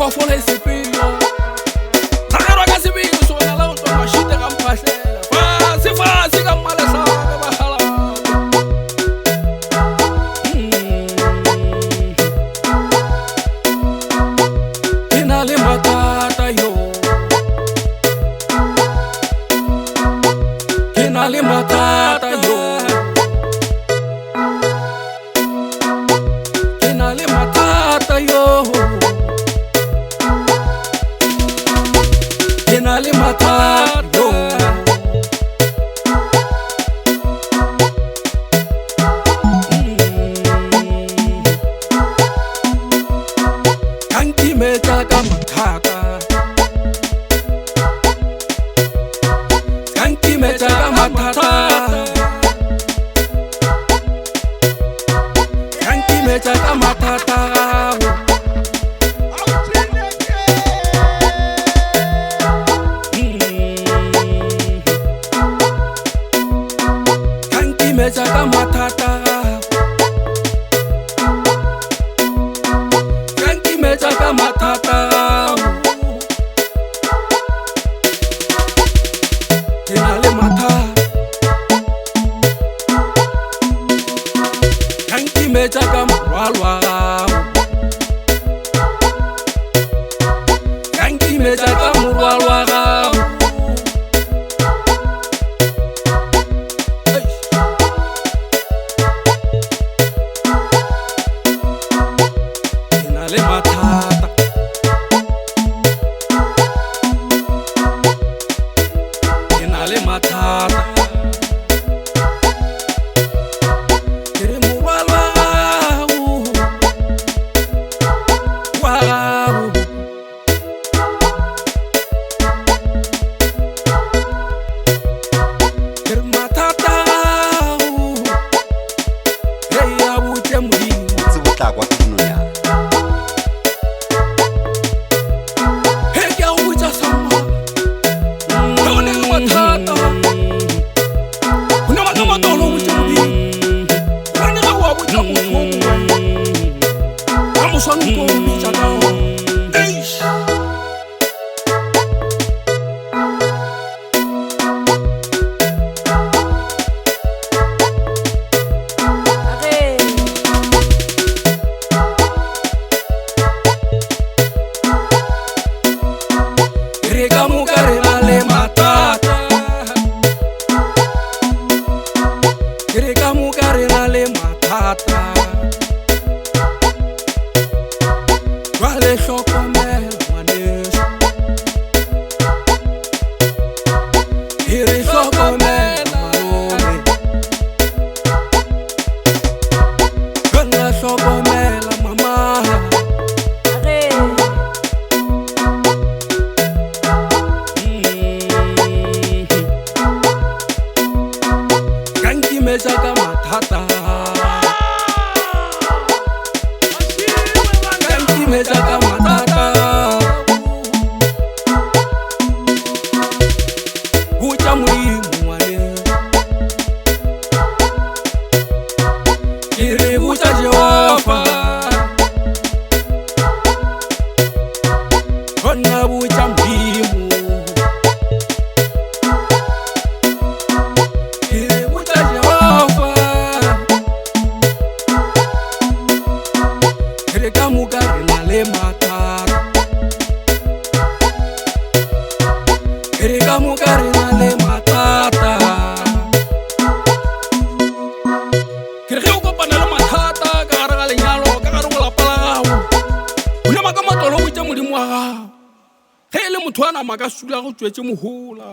wa fola isipilo Ragaro ka sibilo so na la utwa mashite ka mpahlela Fasi ka malesa ka bahala Renale Mathata yo Renale Mathata yo Renale Mathata yo Renale Mathata yo Kanki meta ka Mathata Kanki meta ka Mathata Kanki meta ka Mathata Kanki meta ka Mathata Kanki meta ka Mathata Renale Mathata Kanki meta ka Mohlalerwa Kanki meta ka Mohlalerwa Renale Mathata Renale Mathata Kere Mohlalerwa Wow Kere Mathata Hey ya butse modimo Se botlakwa ke dinonyana Hey ke a o botsa sama Ha o ne le mathata O ne maka matolo o botse modimo Wa ne ga o a botsa motho o mongwe Ka moswane ko o bitsa ka o Eish Re Kamoka Renale Mathata Re Kamoka Renale Mathata Jwale hlokomela ngwaneso Re hlokomela malome Jwale hlokomela mama Kanki meta ka Mathata Kanki meta ka Mathata Butsa modimo ngwane Ke re butsa Jehova Hona butsa modimo Re Kamoka Renale Mathata Re Kamoka Renale Mathata Ke re ge o kopana le mathata ka gare ga lenyalo ka gare go lapa la gago o ne maka matolo o itse modimo wa gago ge e le motho a nama ka sula go tswetse mohola